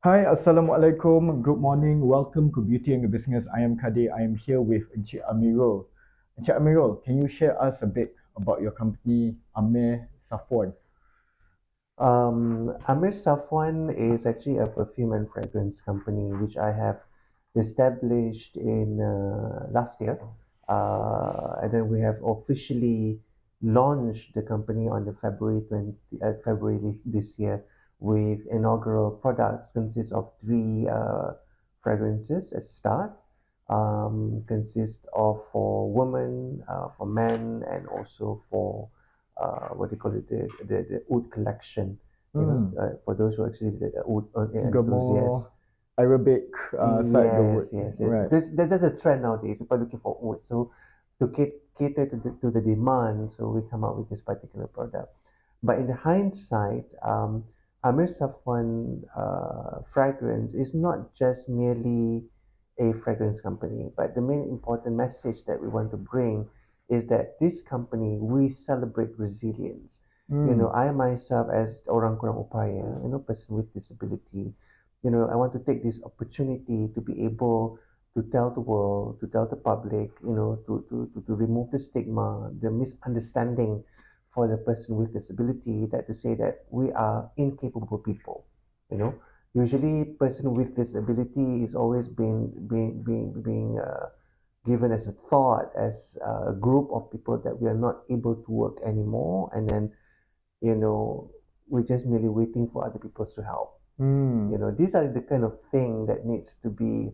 Hi, Assalamualaikum. Good morning. Welcome to Beauty and Business. I am Kadir. I am here with Encik Amirul. Encik Amirul, can you share us a bit about your company, Ameer Safone? Ameer Safwan is actually a perfume and fragrance company which I have established in last year. And then we have officially launched the company on the February this year with inaugural products consists of three fragrances at start. Consist of for women, for men, and also for what do you call it, the oud collection, for those who actually the oud The enthusiasts. more Arabic side, the word, Yes. right? There's just a trend nowadays. People are looking for oud. So to cater to the demand, so we come up with this particular product. But in the hindsight, Amir Safwan fragrance is not just merely a fragrance company, but the main important message that we want to bring is that this company, we celebrate resilience. Mm, I myself as orang kurang upaya, person with disability, I want to take this opportunity to be able to tell the world, to tell the public, to remove the stigma, the misunderstanding for the person with disability, that to say that we are incapable people, you know. Usually, person with disability is always being given as a thought as a group of people that we are not able to work anymore, and then you know we're just merely waiting for other people to help. mm, These are the kind of thing that needs to be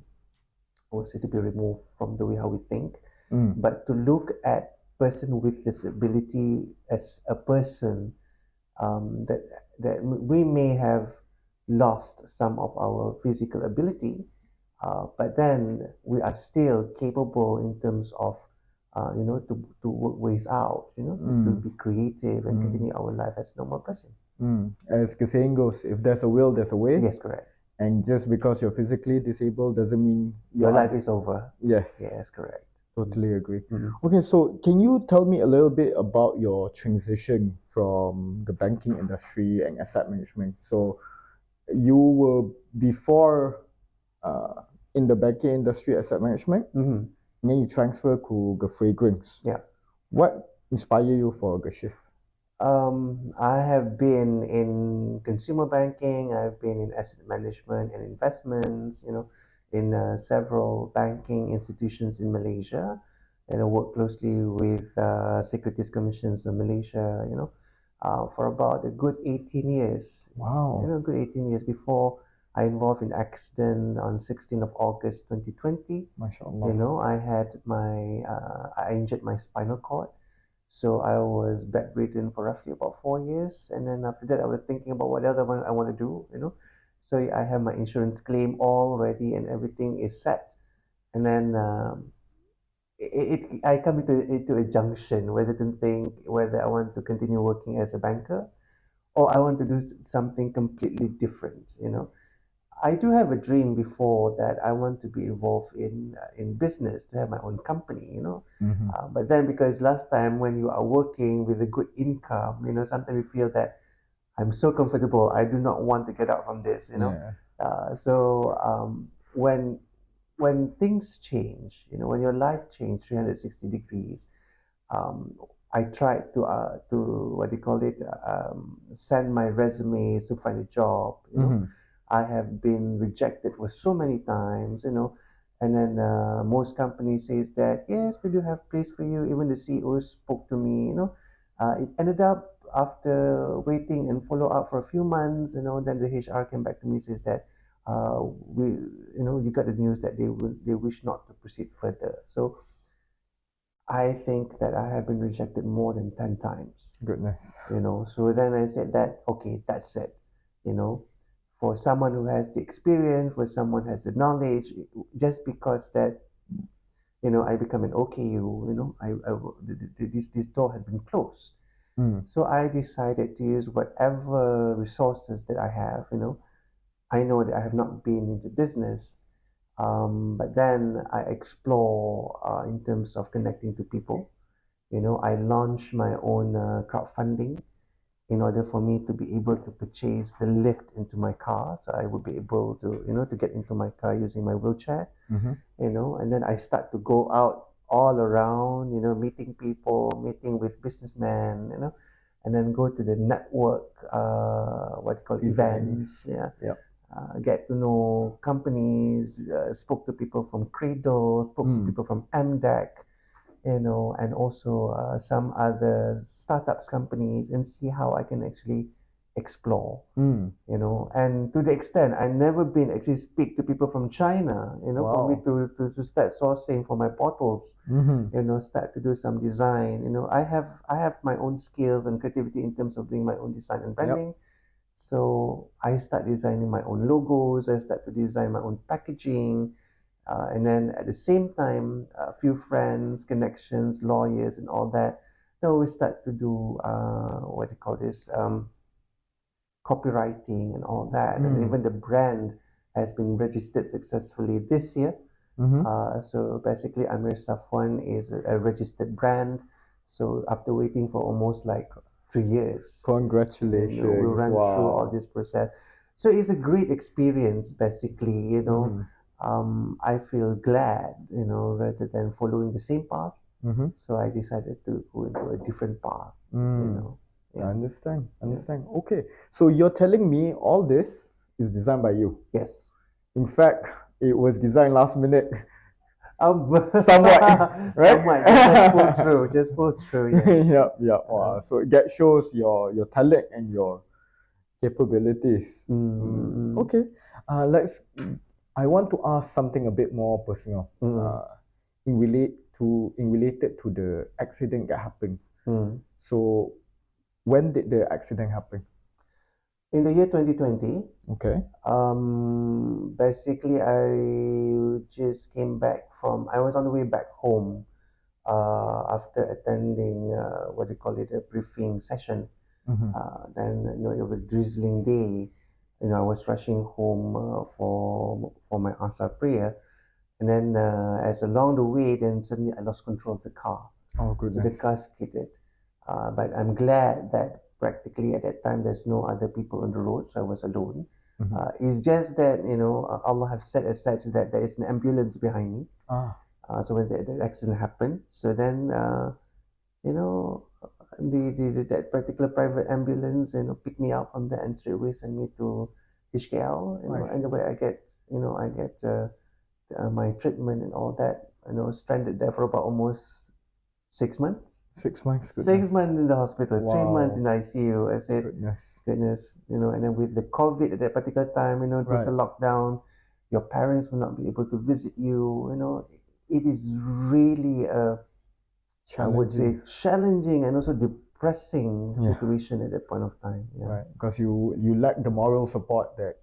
also to be removed from the way how we think, mm. but to look at person with disability as a person, that we may have lost some of our physical ability, but then we are still capable in terms of to work ways out, to Mm, be creative and mm, continue our life as a normal person. As the saying goes, if there's a will, there's a way. Yes, correct. And just because you're physically disabled doesn't mean you Your are. life is over. Yes, Yes, correct. totally agree. Mm-hmm. Okay, so can you tell me a little bit about your transition from the banking industry and asset management? So you were before uh, in the banking industry, asset management, Mm-hmm. and then you transfer to the fragrance. Yeah. What inspired you for the shift? I have been in consumer banking. I've been in asset management and investments. In several banking institutions in Malaysia, and I work closely with Securities Commissions in Malaysia. For about a good 18 years. Wow. Good 18 years before I involved in accident on 16th of August 2020. MashaAllah. I injured my spinal cord, so I was bedridden for roughly about 4 years, and then after that, I was thinking about what else I want to do. So I have my insurance claim all ready, and everything is set. And then I come into a junction whether to think whether I want to continue working as a banker or I want to do something completely different. I do have a dream before that I want to be involved in business, to have my own company. Mm-hmm. But then because last time when you are working with a good income, sometimes you feel that I'm so comfortable, I do not want to get out from this. Yeah. So when things change, when your life change 360 degrees, um, I tried to what do you call it, send my resumes to find a job. Mm-hmm. I have been rejected for so many times. And then most companies says that yes, we do have place for you. Even the CEO spoke to me. It ended up after waiting and follow up for a few months. Then the HR came back to me says that we you got the news that they wish not to proceed further. So I think that I have been rejected more than 10 times. Goodness. So then I said that, okay, that's it. You know, for someone who has the experience, for someone who has the knowledge, just because that, I become an OKU, this door has been closed. Mm. So I decided to use whatever resources that I have. I know that I have not been into business, but then I explore in terms of connecting to people. I launched my own crowdfunding, in order for me to be able to purchase the lift into my car, so I would be able to, to get into my car using my wheelchair, and then I start to go out all around, meeting people, meeting with businessmen, and then go to the network, what you call events, Events. yeah, Yep. get to know companies, spoke to people from Cradle, spoke to people from MDEC, and also some other startups companies, and see how I can actually explore, and to the extent I've never been actually speak to people from China, for me Wow. to start sourcing for my bottles, start to do some design. I have my own skills and creativity in terms of doing my own design and Yep. branding. So I start designing my own logos, I start to design my own packaging, and then at the same time, a few friends, connections, lawyers, and all that. Then we start to do what do you call this, copywriting and all that, and even the brand has been registered successfully this year. So basically, Ameer Safone is a registered brand. So after waiting for almost like 3 years, we Congratulations. ran through all Wow. this process. So it's a great experience, basically. Mm-hmm. I feel glad, rather than following the same path. Mm-hmm. So I decided to go into a different path. Mm. I Yeah, understand. yeah, Understand. Okay. So you're telling me all this is designed by you. yes. In fact, it was designed last minute, Um, somewhat, right? somewhat, just pull through, just pull through. Yeah. Yeah, yeah. Uh, Wow. So that shows your talent and your capabilities. mm, Okay. Let's. I want to ask something a bit more personal. mm, In related to the accident that happened. mm. So when did the accident happen? In the year 2020, Okay. basically, I just came back from. I was on the way back home after attending what do you call it, a briefing session. Mm-hmm. Then it was a drizzling day. I was rushing home for my Asar prayer, and then as along the way, then suddenly I lost control of the car. Oh So the goodness. car skidded. But I'm glad that practically at that time there's no other people on the road, so I was alone. Mm-hmm. It's just that Allah have said as such that there is an ambulance behind me. Ah. So when the accident happened, so then you know that particular private ambulance picked me up from there and straight away sent me to HKL. I And the see. way I get my treatment and all that. Stranded there for about almost 6 months. 6 months. Six Goodness. months in the hospital, 3 months in Wow. ICU. I said, Goodness. goodness, and then with the COVID at that particular time, Right. total lockdown, your parents will not be able to visit you. It is really I would say Challenging. challenging and also depressing Yeah. situation at that point of time. Yeah, Right. Because you lack the moral support that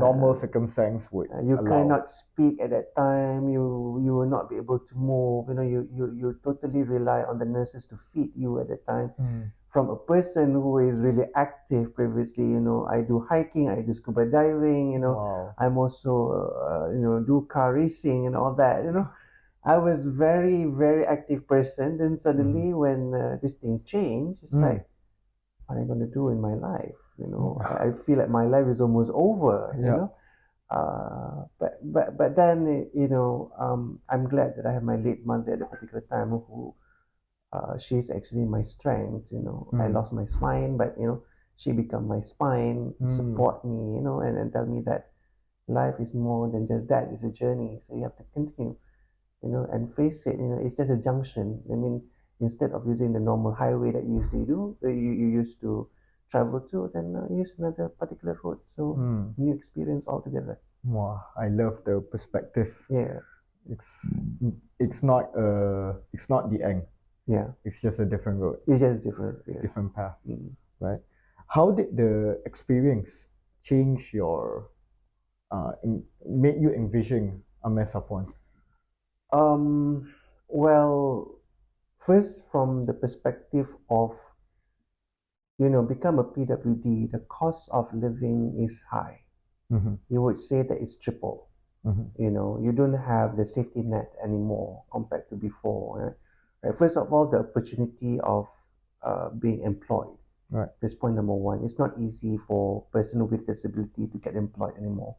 normal yeah. circumstance would You allow. cannot speak at that time. You will not be able to move. You totally rely on the nurses to feed you at that time. Mm. From a person who is really active previously, I do hiking, I do scuba diving. Wow. I'm also do car racing and all that. I was very very active person. Then Mm. suddenly when this thing changed, it's Mm. like, what am I going to do in my life? I feel like my life is almost over. Yeah. But then I'm glad that I have my late mother at a particular time who she's actually my strength. I Mm. lost my spine, but she become my spine, Mm. support me, and tell me that life is more than just that. It's a journey, so you have to continue, and face it. It's just a junction. I mean, instead of using the normal highway that you usually do, you used to travel to, then use another particular road. So Mm. new experience altogether. Wow. I love the perspective. Yeah, It's it's not the end. yeah. It's just a different road. It's just different. It's a Yes. different path, Mm. right? How did the experience change make you envision Ameer Safwan? Well, first from the perspective of become a PWD, the cost of living is high. Mm-hmm. You would say that it's triple. Mm-hmm. You don't have the safety net anymore compared to before. Right? First of all, the opportunity of being employed. Right. That's point number one. It's not easy for person with disability to get employed anymore.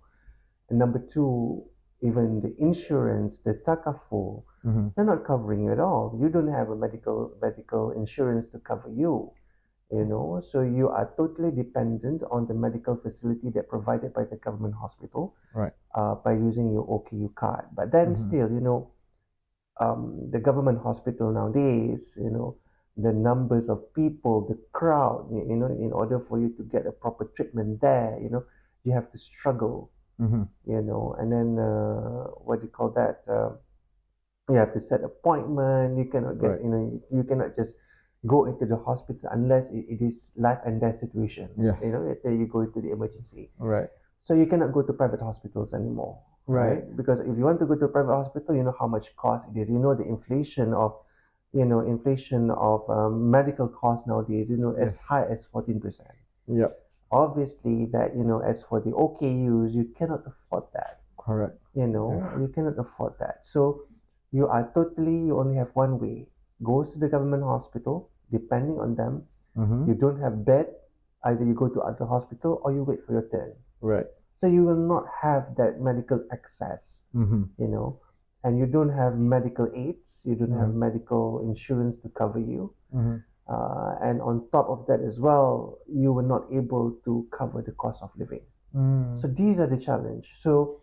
And number two, even the insurance, the takaful, they're not covering you at all. You don't have a medical insurance to cover you, you know. So you are totally dependent on the medical facility that provided by the government hospital, Right. by using your OKU card. But then still, you know, the government hospital nowadays, you know, the numbers of people, the crowd, you know, in order for you to get a proper treatment there, you know, you have to struggle, you know, and then what do you call that? You have to set appointment. You cannot get, Right. you know, you cannot just go into the hospital unless it is life and death situation. Yes. You know, then you go into the emergency. Right. So you cannot go to private hospitals anymore, right? Because if you want to go to a private hospital, you know how much cost it is. You know the inflation of, you know, medical costs nowadays. You know, as Yes. high as 14%. Yep. Obviously, that, you know, as for the OKUs, you cannot afford that. Correct. You know, you cannot afford that. So you are totally, you only have one way. Goes to the government hospital, depending on them. You don't have bed, either you go to other hospital or you wait for your turn. Right. So you will not have that medical access, you know, and you don't have medical aids, you don't have medical insurance to cover you. And on top of that as well, you were not able to cover the cost of living. So these are the challenge. So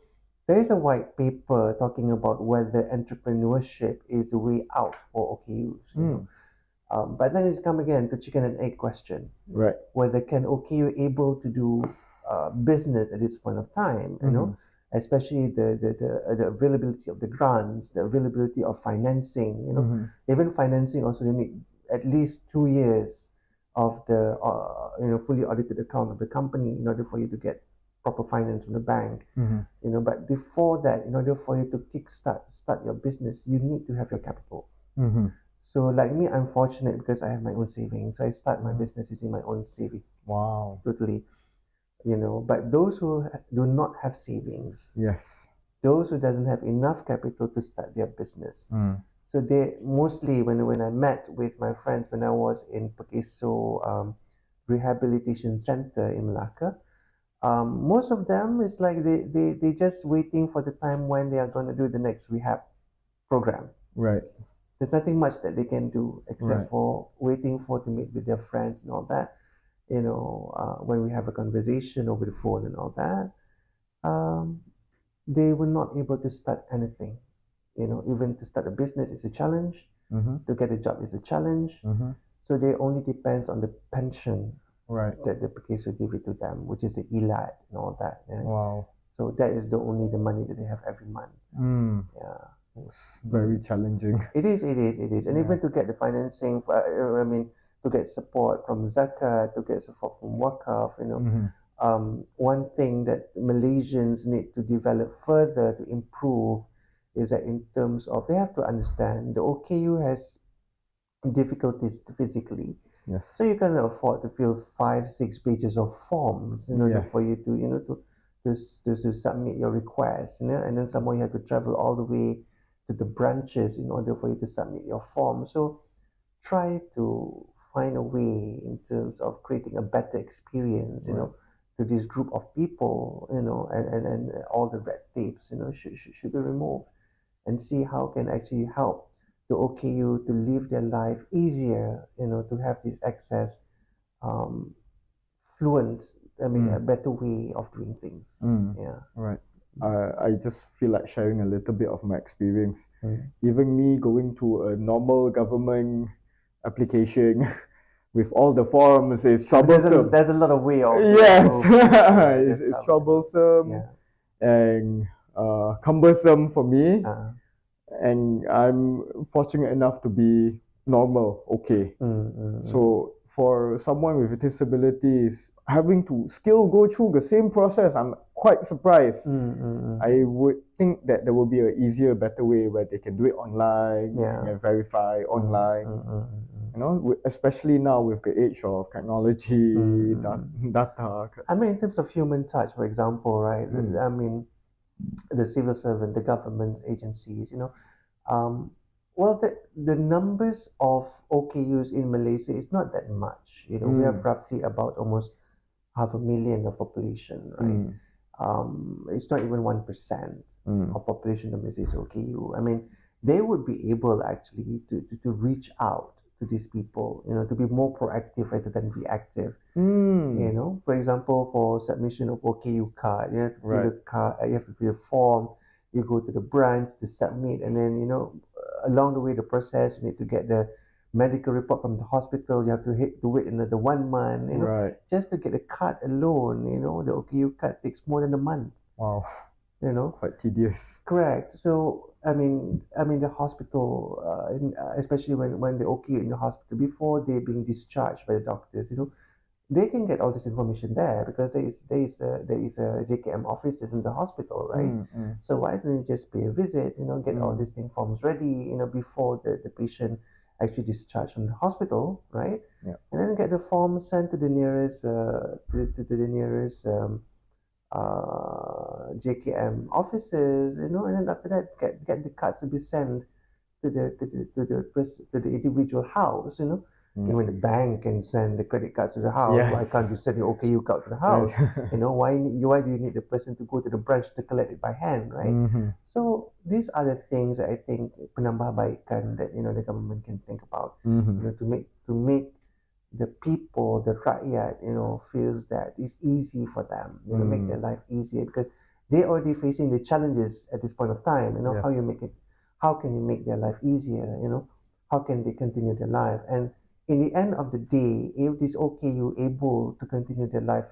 there is a white paper talking about whether entrepreneurship is the way out for OKUs. You know? But then it's come again to chicken and egg question. Right. Whether can OKU able to do business at this point of time, you know, especially the availability of the grants, the availability of financing, you know, even financing also they need at least 2 years of the you know, fully audited account of the company in order for you to get proper finance from the bank, you know. But before that, in order for you to start your business, you need to have your capital. So like me, I'm fortunate because I have my own savings. So I start my business using my own saving. Wow. Totally, you know. But those who do not have savings, Yes. those who doesn't have enough capital to start their business. So they mostly, when I met with my friends when I was in Pekeso Rehabilitation Center in Malacca, most of them is like they just waiting for the time when they are going to do the next rehab program. Right. There's nothing much that they can do except Right. for waiting for to meet with their friends and all that. You know, when we have a conversation over the phone and all that, um, they were not able to start anything. You know, even to start a business is a challenge. To get a job is a challenge. So they only depends on the pension Right. that the case will give it to them, which is the ELAT and all that. Yeah. Wow. So that is the only the money that they have every month. Yeah. It's very challenging. It is. And even to get the financing, I mean, to get support from Zakat, to get support from Wakaf, you know, one thing that Malaysians need to develop further to improve is that in terms of, they have to understand the OKU has difficulties physically. Yes. So you cannot afford to fill 5, 6 pages of forms in order for Yes. you to, you know, to submit your request, you know, and then somehow you have to travel all the way to the branches in order for you to submit your form. So try to find a way in terms of creating a better experience, you know, to this group of people, you know, and all the red tapes, you know, should be removed, and see how can actually help the OKU to live their life easier, you know, to have this access, um, fluent, I mean, a better way of doing things. Yeah. Right. I just feel like sharing a little bit of my experience. Even me going to a normal government application with all the forms is troublesome. There's a lot of way of Yes, there's it's troublesome yeah. and cumbersome for me. Uh, And I'm fortunate enough to be normal, okay. So for someone with disabilities, having to still go through the same process, I'm quite surprised. I would think that there will be an easier, better way where they can do it online Yeah. and verify online. You know, especially now with the age of technology, data. I mean, in terms of human touch, for example, right? I mean, the civil servant, the government agencies, you know, um, Well, the numbers of OKUs in Malaysia is not that much. We have Mm, roughly about almost half a million of population, right? mm, It's not even 1% mm. of population of Malaysia is OKU. I mean, they would be able actually to reach out to these people, to be more proactive rather than reactive. Mm. For example, for submission of OKU card, you have to fill Right. a card, you have to fill a form, you go to the branch to submit, and then along the way the process you need to get the medical report from the hospital. You have to wait another 1 month, Right. just to get a card alone. The OKU card takes more than a month. Wow. You know, Quite tedious. Correct. So I mean the hospital, especially when they OKU in the hospital before they being discharged by the doctors, they can get all this information there because there is a JKM offices in the hospital, right? Mm, mm, So why don't you just pay a visit, get all mm. these thing forms ready, before the patient actually discharged from the hospital, right? Yeah. And then get the form sent to the nearest to the nearest JKM offices, and then after that get the cards to be sent to the individual house. Yeah. Even the bank can send the credit card to the house. Why Yes. can't you send the OKU card to the Right. house? Why do you need the person to go to the branch to collect it by hand, right? Mm-hmm. So these are the things that I think penambahbaikan that the government can think about, Mm-hmm. to make the people, the rakyat, feels that it's easy for them, make Mm. their life easier because they're already facing the challenges at this point of time. Yes. How can you make their life easier? How can they continue their life? And in the end of the day, if it is okay, you able to continue their life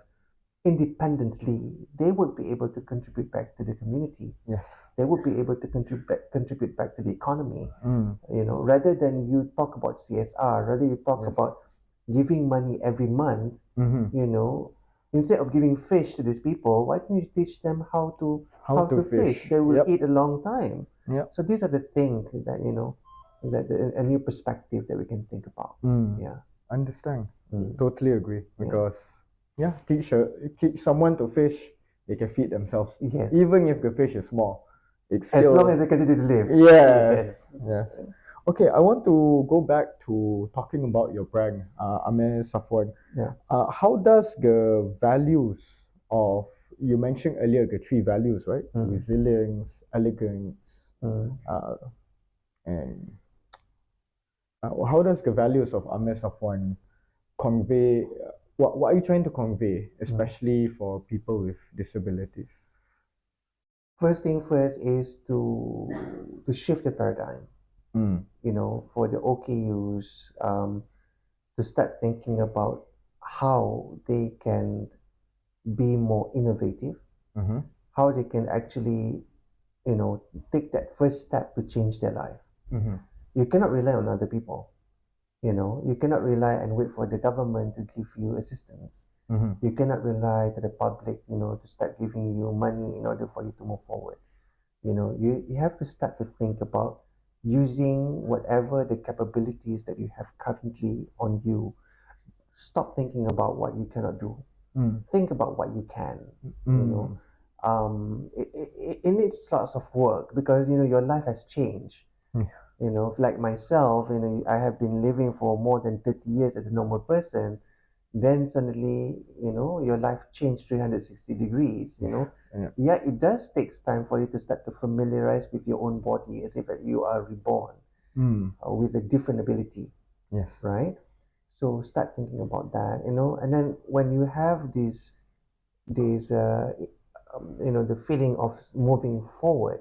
independently, they would be able to contribute back to the community. Yes. They would be able to contribute back to the economy, Mm. rather than you talk about CSR, rather you talk Yes. about giving money every month, Mm-hmm. you know, instead of giving fish to these people, why don't you teach them how to How how to to fish? fish. They will Yep. eat a long time. Yep. So these are the things that a new perspective that we can think about. Mm. Yeah. Understand. Mm. Totally agree. Yeah. Because yeah, teach someone to fish, they can feed themselves. Yes. Even if the fish is small, it's As long as still they continue to live. yes. Yes. Yes. Okay, I want to go back to talking about your brand, Ameer Safwan. Yeah. How does the values of you mentioned earlier the three values, right? Mm. Resilience, elegance, Mm. uh, and how does the values of Ameer Safwan convey? What are you trying to convey, Mm. especially for people with disabilities? First thing first is to shift the paradigm. Mm. For the OKUs, to start thinking about how they can be more innovative, Mm-hmm. how they can actually, take that first step to change their life. Mm-hmm. You cannot rely on other people. You cannot rely and wait for the government to give you assistance. Mm-hmm. You cannot rely to the public, to start giving you money in order for you to move forward. You have to start to think about using whatever the capabilities that you have currently on you. Stop thinking about what you cannot do. Mm. Think about what you can. you know Mm. it needs lots of work because your life has changed. Yeah. Like myself, I have been living for more than 30 years as a normal person. Then suddenly, your life changed 360 degrees. Yeah. Yeah, it does takes time for you to start to familiarize with your own body as if that you are reborn Mm. with a different ability, Yes. right? So start thinking about that, and then when you have this the feeling of moving forward,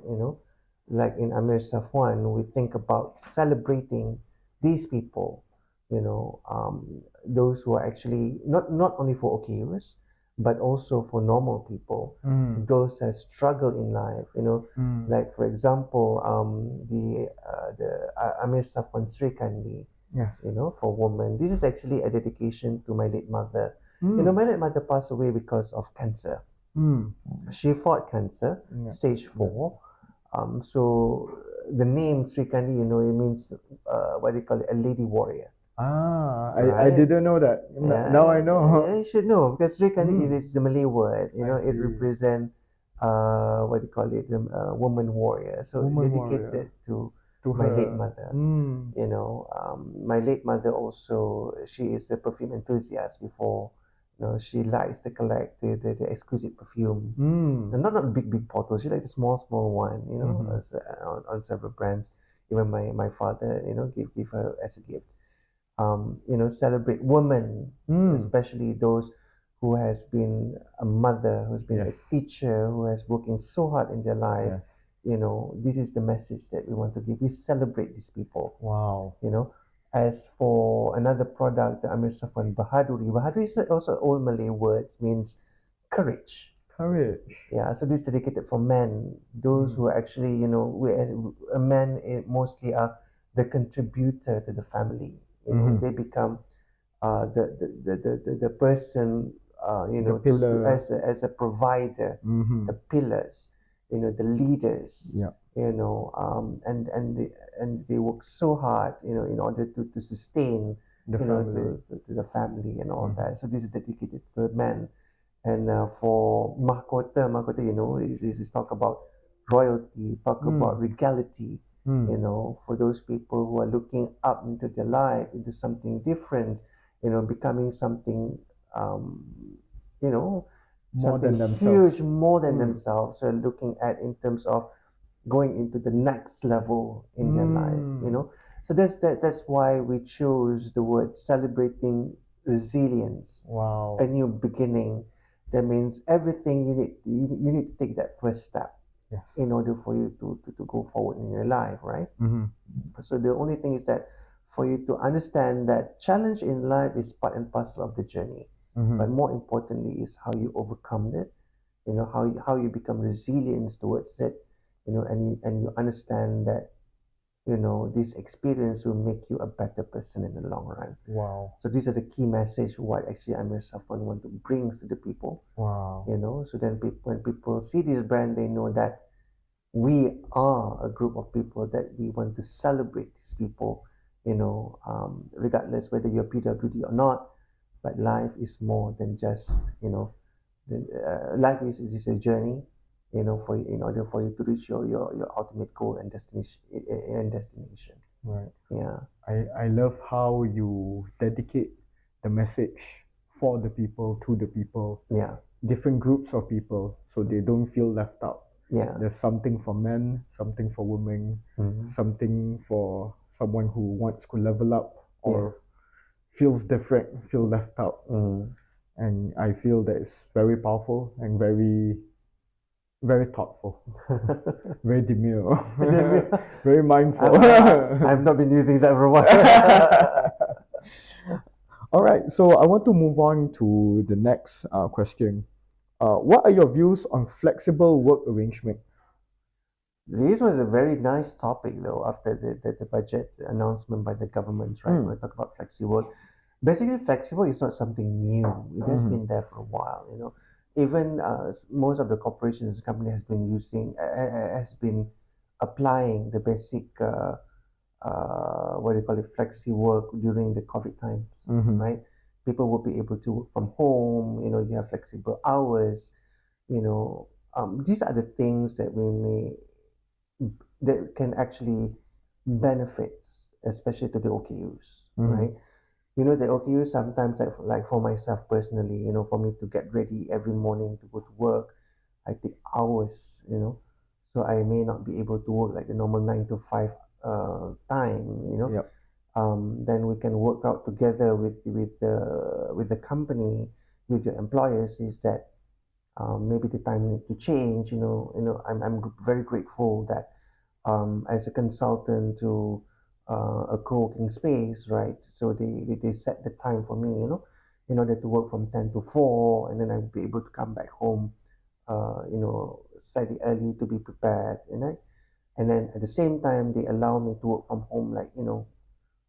like in Amir Safwan, we think about celebrating these people, those who are actually not only for OKUs, but also for normal people, Mm. those that struggle in life, Mm. like for example, the Amir Safwan Sri Kandi, Yes. for women. This is actually a dedication to my late mother. Mm. My late mother passed away because of cancer. Mm. She fought cancer, Yeah. stage Yeah. 4. So the name Srikandi, it means what do you call it, a lady warrior, I right? didn't know that. Now I Yeah, know. you should know because Srikandi Mm. is a Malay word. I It see. represents what do you call it, woman warrior. So Woman warrior dedicated to to my late her. mother. My late mother also, she is a perfume enthusiast before. She likes to collect the exquisite perfume. Mm. And not big bottles. She likes the small one. Mm-hmm. On several brands. Even my father, give her as a gift. Celebrate women, Mm. especially those who has been a mother, who's been a Yes. teacher, who has working so hard in their life. Yes. This is the message that we want to give. We celebrate these people. Wow. As for another product, the Ameer Safone Bahaduri. Bahaduri is also old Malay words, means courage. Courage. Yeah, so this is dedicated for men, those Mm. who are actually, a man mostly are the contributor to the family. Mm-hmm. They become the person, The to pillar. as a provider, Mm-hmm. the pillars, the leaders, Yeah. and they work so hard, in order to sustain, The family. to the family and all Mm-hmm. that. So this is dedicated to men. And for Mahkota, is talk about royalty, talk Mm. about regality, Mm. for those people who are looking up into their life, into something different, becoming something, um, you know, More something than huge, themselves. more than Mm. themselves. So looking at in terms of going into the next level in their life, Mm. So that's why we chose the word celebrating resilience, a Wow. new beginning. That means everything you need to take that first step in Yes. order for you to go forward in your life, right? Mm-hmm. So the only thing is that for you to understand that challenge in life is part and parcel of the journey, Mm-hmm. but more importantly is how you overcome it. How you become resilient towards it. And you understand that this experience will make you a better person in the long run. Wow. So these are the key message what actually Amir Safwan want to bring to the people. Wow. So then when people see this brand, they know that we are a group of people that we want to celebrate these people, regardless whether you're PWD or not. But life is more than just, life is a journey, for in order for you to reach your ultimate goal and destination. Right. Yeah, I love how you dedicate the message for the people, to the people, yeah, different groups of people, so they don't feel left out. yeah, There's something for men, something for women, mm, something for someone who wants to level up yeah. or feels different, feel left out. Mm. And I feel that it's very powerful and very, very thoughtful, very demure, very mindful. I've not been using that for a while. All right, so I want to move on to the next question. What are your views on flexible work arrangement? This was a very nice topic, though, after the budget announcement by the government, right? When Mm. we talk about flexible, basically, flexible is not something new. It has Mm-hmm. been there for a while, Even most of the corporations, the company has been has been applying the basic, what do you call it, flexi work during the COVID times, Mm-hmm. right? People will be able to work from home. You have flexible hours. These are the things that can actually benefit, especially to the OKUs, Mm-hmm. right? The OKUs sometimes, like for myself personally, for me to get ready every morning to go to work, I take hours, so I may not be able to work like the normal 9 to 5 time, Yep. then we can work out together with the company, with your employers, is that maybe the time need to change. I'm very grateful that as a consultant to a co-working space, right? So they set the time for me, in order to work from 10 to 4, and then I'll be able to come back home, slightly early to be prepared, and then at the same time, they allow me to work from home, like,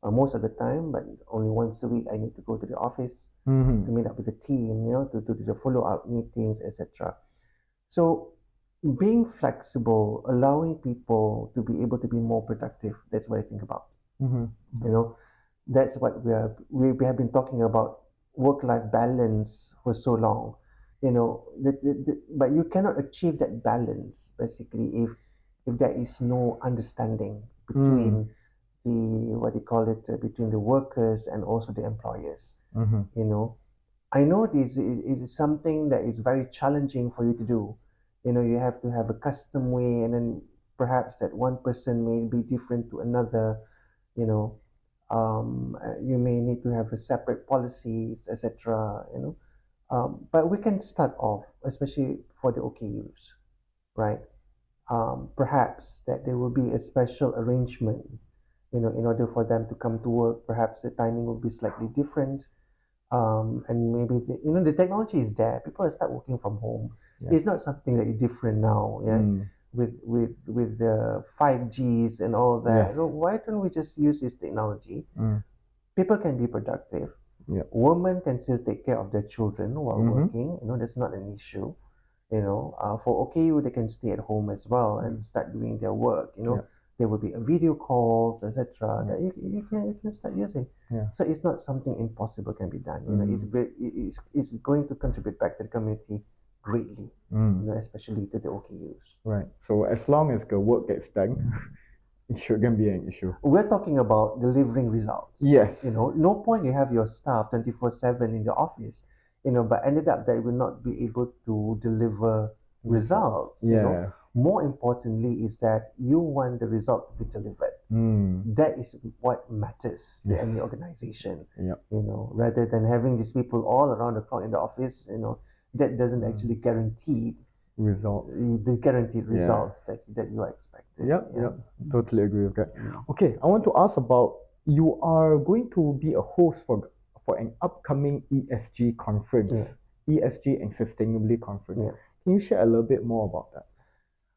most of the time, but only once a week I need to go to the office Mm-hmm. to meet up with the team, to do the follow-up meetings, etc. So being flexible, allowing people to be able to be more productive, that's what I think about. Mm-hmm. You know, that's what we have been talking about, work-life balance for so long. But you cannot achieve that balance basically if there is no understanding. between the what do you call it between the workers and also the employers. You know, I know this is something that is very challenging for you to do. You know, you have to have a custom way, and then perhaps that one person may be different to another. You know, you may need to have a separate policies, etc. You know, but we can start off, especially for the OKUs, right? Perhaps that there will be a special arrangement, you know, in order for them to come to work. Perhaps the timing will be slightly different, and maybe you know the technology is there. People will start working from home. It's not Yes. something that is different now. Yeah, with the 5Gs and all that. You know, Yes. why don't we just use this technology? People can be productive. Yep. Women can still take care of their children while working. You know, that's not an issue. You know, for OKU, they can stay at home as well and start doing their work. You know, Yep. there will be a video calls, etc. That Yep. you can start using. Yeah. So it's not something impossible can be done. You know, it's going to contribute back to the community greatly. You know, especially to the OKUs. Right. So as long as the work gets done, it shouldn't be an issue. We're talking about delivering results. You Yes. know, no point you have your staff 24/7 in the office, you know, but ended up they will not be able to deliver Results. results. You know, Yes. more importantly is that you want the result to be delivered. That is what matters to any Yes. organization. Yep. You know, rather than having these people all around the clock in the office, you know, that doesn't actually guarantee Results. the guaranteed results Yes. that you are expected. Yep. Yeah. Yep. Totally agree with that. Okay, I want to ask about you are going to be a host for an upcoming ESG conference, ESG and Sustainability conference. Yeah. Can you share a little bit more about that?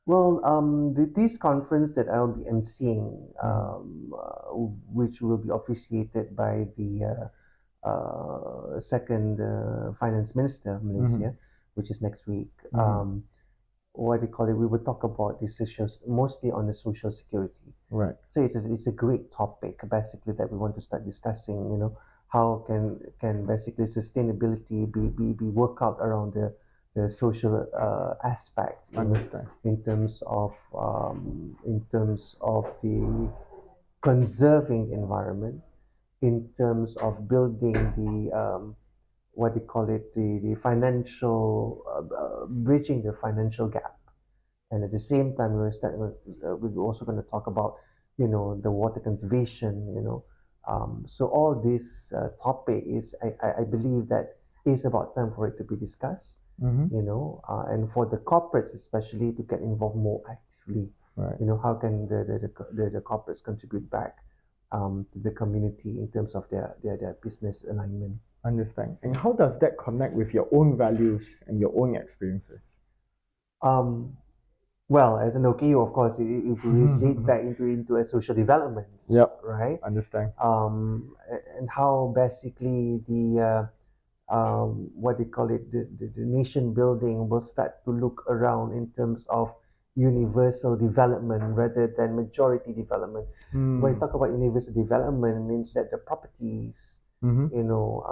Well, this conference that I'll be emceeing, which will be officiated by the second finance minister of Malaysia, which is next week. What do you call it? We will talk about the social, mostly on the social security. Right. So it's a great topic basically that we want to start discussing. You know, how can basically sustainability be worked out around the social aspect. You know, Understand. in terms of the conserving the environment, in terms of building the what do you call it the financial bridging the financial gap, and at the same time we're also going to talk about you know the water conservation, you know, so all this topic is I believe that is about time for it to be discussed, you know, and for the corporates especially to get involved more actively. Right. You know, how can the corporates contribute back to the community in terms of their business alignment. Understand. And how does that connect with your own values and your own experiences? um, Well, as an OKU, of course, it will lead back into a social development, Yep. right? Understand. And how basically the what they call it, the nation building will start to look around in terms of universal development rather than majority development. When you talk about universal development, means that the properties, you know,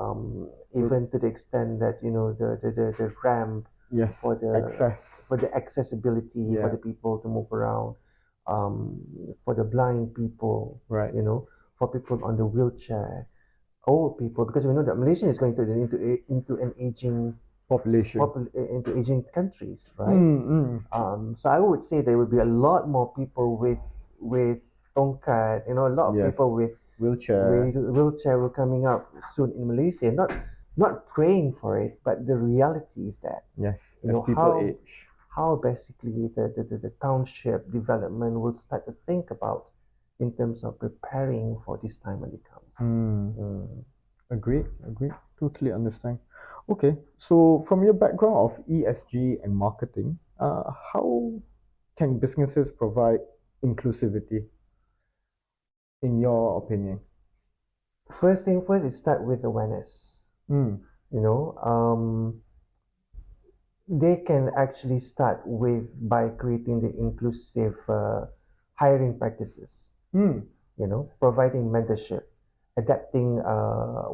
even to the extent that you know the ramp Yes. for Access. the accessibility for Yeah. the people to move around, um, for the blind people, Right. you know, for people on the wheelchair, old people, because we know that Malaysia is going to into an aging Population. into aging countries, right? So I would say there will be a lot more people with tongkat, you know, a lot of Yes. people with Wheelchair. wheelchair will coming up soon in Malaysia. Not praying for it, but the reality is that Yes. you As know people age. how basically the township development will start to think about in terms of preparing for this time when it comes. Agreed. Agreed. Totally understand. Okay. So from your background of ESG and marketing, how can businesses provide inclusivity in your opinion? First thing first is start with awareness. Mm. You know, they can actually start with by creating the inclusive hiring practices. You know, providing mentorship, adapting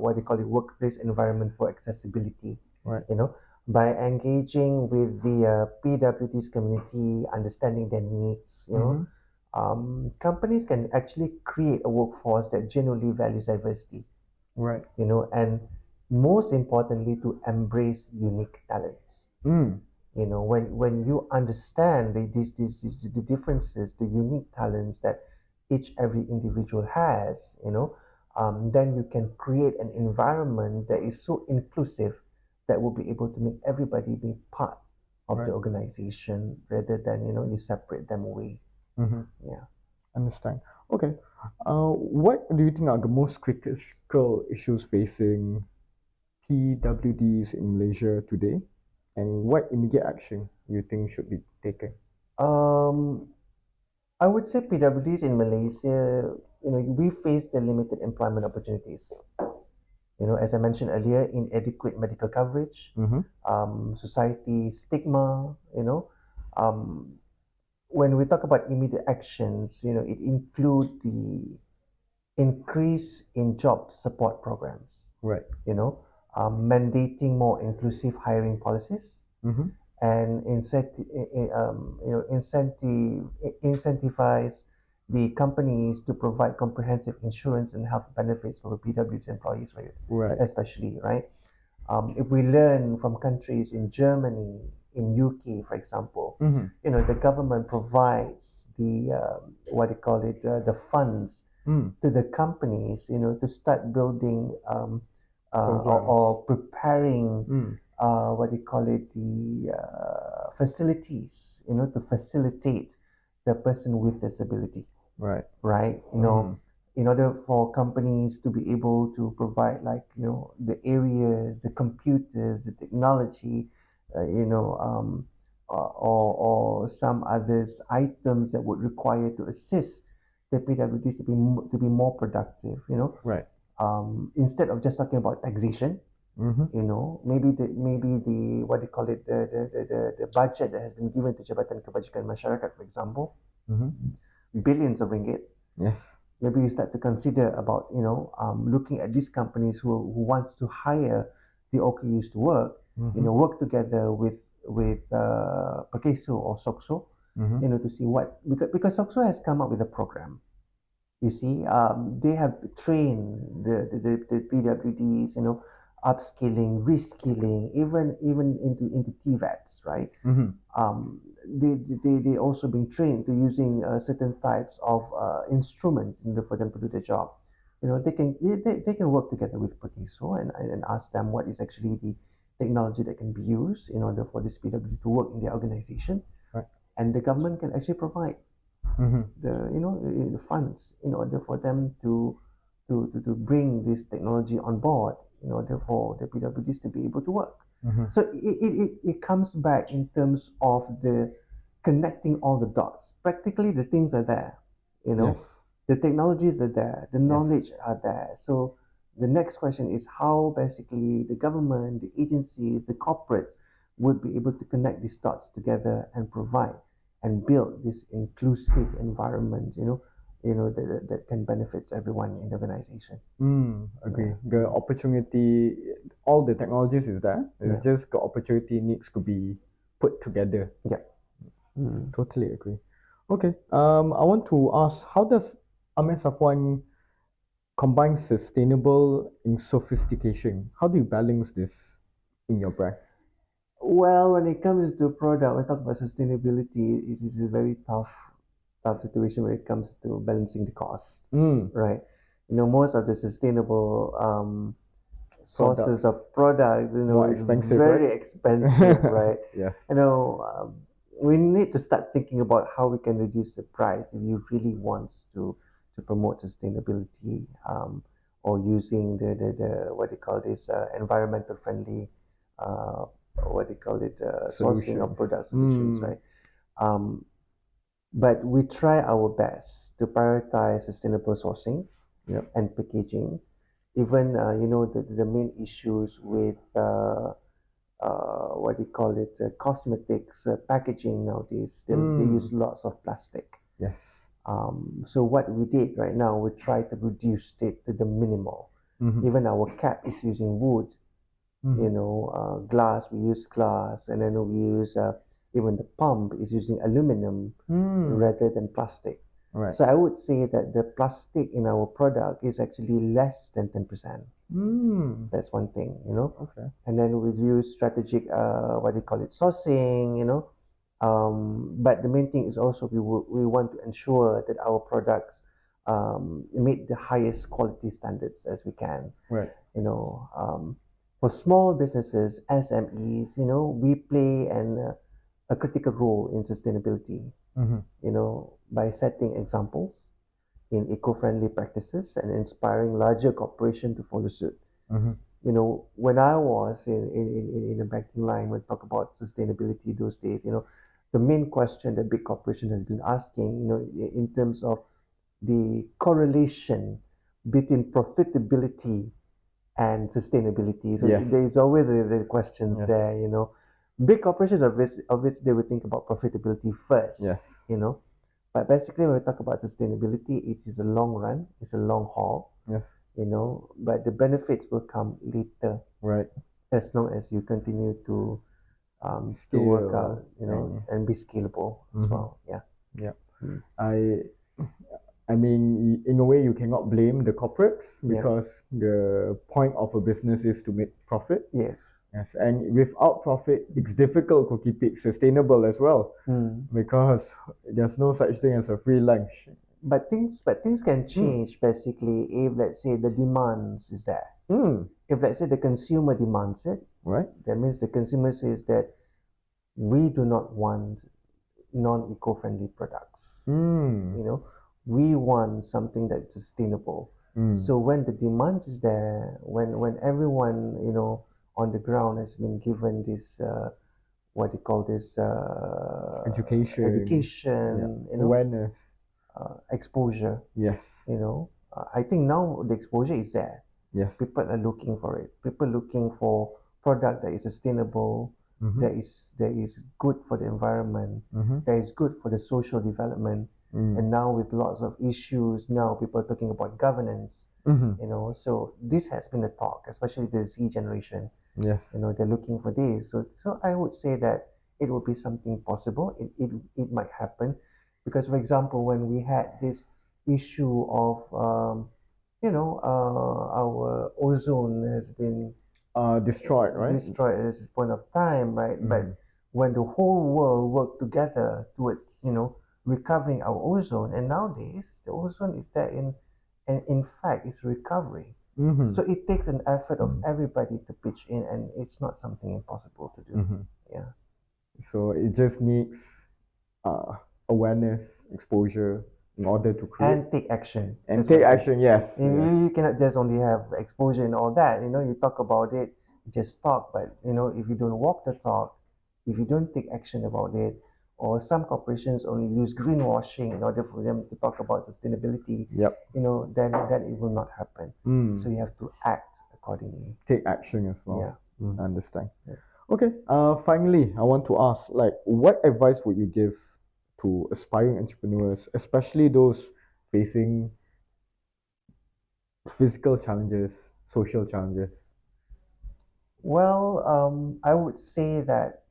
what they call it workplace environment for accessibility. Right. You know, by engaging with the PWDs community, understanding their needs. You know, companies can actually create a workforce that genuinely values diversity, Right. and most importantly, to embrace unique talents. Mm. When you understand the differences, the unique talents that each every individual has, then you can create an environment that is so inclusive that will be able to make everybody be part of the Right. organization rather than you separate them away. Mm-hmm. Yeah. Understand. Okay. What do you think are the most critical issues facing PWDs in Malaysia today, and what immediate action you think should be taken? Um, I would say PWDs in Malaysia, we face the limited employment opportunities. As I mentioned earlier, inadequate medical coverage, Mm-hmm. society stigma. Um, when we talk about immediate actions, it include the increase in job support programs. Right. You know, Mandating more inclusive hiring policies Mm-hmm. and incentivize the companies to provide comprehensive insurance and health benefits for PW's employees, right? Right. Especially, right? If we learn from countries in Germany, in UK, for example, Mm-hmm. the government provides the what do you call it, the funds Mm. to the companies, to start building Programs. or preparing Mm. what do you call it, the facilities, to facilitate the person with disability, Right. right? Mm. In order for companies to be able to provide, like, the areas, the computers, the technology, or some others items that would require to assist the PWDs to be more productive, Right. instead of just talking about taxation. Mm-hmm. Maybe the what do you call it, the budget that has been given to Jabatan Kebajikan Masyarakat, for example, Mm-hmm. billions of ringgit. Yes. Maybe you start to consider about looking at these companies who wants to hire the OKUs to work, Mm-hmm. work together with Perkeso or Sokso, Mm-hmm. to see what, because Sokso has come up with a program. You see, they have trained the PWDs, upskilling, reskilling, even into TVETs, right? Mm-hmm. They also been trained to using certain types of instruments in order for them to do their job. They can work together with Perkiso and ask them what is actually the technology that can be used in order for this PWD to work in their organization, Right. and the government can actually provide Mm-hmm. the funds in order for them to bring this technology on board in order for the PWDs to be able to work. Mm-hmm. So it comes back in terms of the connecting all the dots. Practically, the things are there, Yes. the technologies are there, the Yes. knowledge are there. So the next question is how basically the government, the agencies, the corporates would be able to connect these dots together and provide and build this inclusive environment, that can benefit everyone in the organization. Mm, agree. Yeah. The opportunity, all the technologies is there. It's Yeah. just the opportunity needs to be put together. Yeah. Mm. Totally agree. Okay. I want to ask, how does Ameer Safwan combine sustainable in sophistication? How do you balance this in your brand? Well, when it comes to product, we talk about sustainability. Is a very tough situation when it comes to balancing the cost, Mm, right? Most of the sustainable sources products of products, more is expensive, right? very expensive, right? Yes. We need to start thinking about how we can reduce the price if you really want to promote sustainability, or using the what do you call this, environmental friendly, uh, what do you call it, sourcing of Solutions. product solutions, Mm, right? Um, but we try our best to prioritize sustainable sourcing yep. and packaging. Even the main issues with what do you call it, cosmetics packaging nowadays, they use Mm, lots of plastic. yes. So what we did right now, we try to reduce it to the minimal. Mm-hmm. Even our cap is using wood, Mm-hmm. glass, we use glass, and then we use even the pump is using aluminum Mm, rather than plastic. Right. So I would say that the plastic in our product is actually less than 10%. Mm. That's one thing, you know. Okay. And then we use strategic, what do you call it, sourcing, you know. But the main thing is also we want to ensure that our products meet the highest quality standards as we can. Right. You know, for small businesses, SMEs, you know, we play a critical role in sustainability. Mm-hmm. You know, by setting examples in eco-friendly practices and inspiring larger corporations to follow suit. Mm-hmm. You know, when I was in the banking line, when talk about sustainability those days, you know, the main question that big corporation has been asking, you know, in terms of the correlation between profitability and sustainability. So there Yes. is always the questions Yes. there, you know. Big corporations obviously they will think about profitability first, Yes. you know. But basically, when we talk about sustainability, it is a long run, it's a long haul, Yes. you know. But the benefits will come later Right. as long as you continue to work out, Skill you know, and and be scalable as mm-hmm. well. Yeah. Yeah. Mm. I mean, in a way, you cannot blame the corporates Yeah. because the point of a business is to make profit. Yes. Yes, and without profit, it's difficult to keep it sustainable as well Mm. because there's no such thing as a free lunch. But things can Mm. change basically if let's say the demands is there. Mm. If let's say the consumer demands it, Right. that means the consumer says that we do not want non-eco-friendly products. Mm. You know, we want something that's sustainable. Mm. So when the demand is there, when everyone, you know, on the ground has been given this what do you call this Education. Yeah. education, you know, Awareness. exposure, Yes. you know, I think now the exposure is there. Yes. People are looking for it. People looking for product that is sustainable, Mm-hmm. that is good for the environment, Mm-hmm. that is good for the social development. Mm. And now with lots of issues, now people are talking about governance. Mm-hmm. You know, so this has been a talk, especially the Z generation. You Yes. know, they're looking for this. So I would say that it would be something possible. It might happen, because for example, when we had this issue of our ozone has been Destroyed, right? destroyed at this point of time, right? Mm-hmm. But when the whole world worked together towards, you know, recovering our ozone, and nowadays the ozone is there and in fact it's recovering. Mm-hmm. So it takes an effort of everybody to pitch in, and it's not something impossible to do. Mm-hmm. Yeah. So it just needs uh, awareness, exposure in order to create And take action. and That's take one thing. action. Yes, yes. You cannot just only have exposure and all that. You know, you talk about it, just talk, but you know, if you don't walk the talk, if you don't take action about it, or some corporations only use greenwashing in order for them to talk about sustainability, Yep. you know, then it will not happen. So Mm. you have to act accordingly. Take action as Yeah. well. Mm. I understand. Yeah. Okay. Finally, I want to ask, like, what advice would you give to aspiring entrepreneurs, especially those facing physical challenges, social challenges? Well, I would say that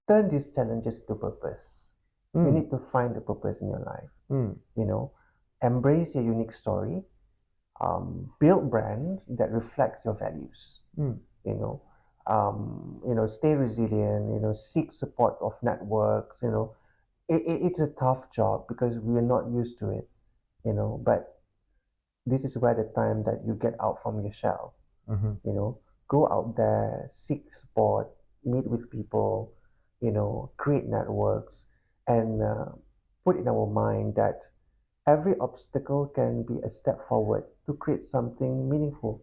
turn these challenges to purpose. You Mm. need to find the purpose in your life. Mm. You know, embrace your unique story, build brand that reflects your values. Mm. You know, stay resilient. You know, seek support of networks. You know, it's a tough job because we are not used to it. You know, but this is where the time that you get out from your shell. Mm-hmm. You know, go out there, seek support, meet with people, you know, create networks, and put in our mind that every obstacle can be a step forward to create something meaningful,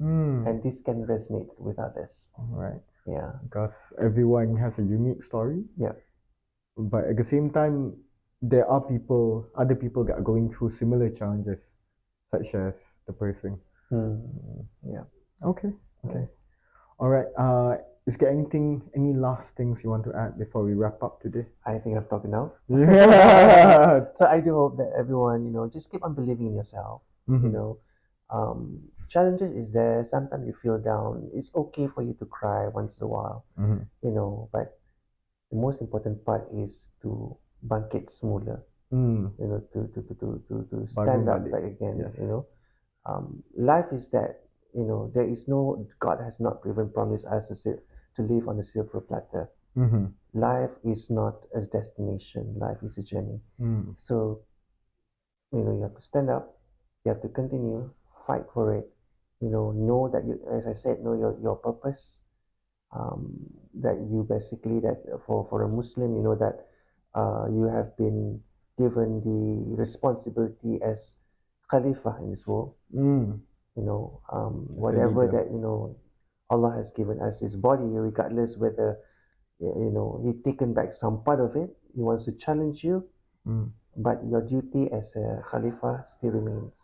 Mm. and this can resonate with others. Right. Yeah. Because everyone has a unique story, Yeah. but at the same time, there are other people that are going through similar challenges, such as the person. Yeah. Okay, okay. Right. All right. Is there any last things you want to add before we wrap up today? I think I've talked enough. Yeah. So I do hope that everyone, you know, just keep on believing in yourself. You Mm-hmm. know, challenges is there. Sometimes you feel down. It's okay for you to cry once in a while. Mm-hmm. You know, but the most important part is to bank it smoother. Mm. to stand Bangun up balik. back again, Yes. life is that, there is no, God has not even promised us to live on a silver platter. Mm-hmm. Life is not a destination, life is a journey. Mm. So, you have to stand up, you have to continue, fight for it, know that you, as I said, know your purpose, that you basically, that for a Muslim, that you have been given the responsibility as Khalifa in this world. Mm. As a Whatever leader. that Allah has given us His body, regardless whether He taken back some part of it, He wants to challenge you, Mm. but your duty as a Khalifa still remains.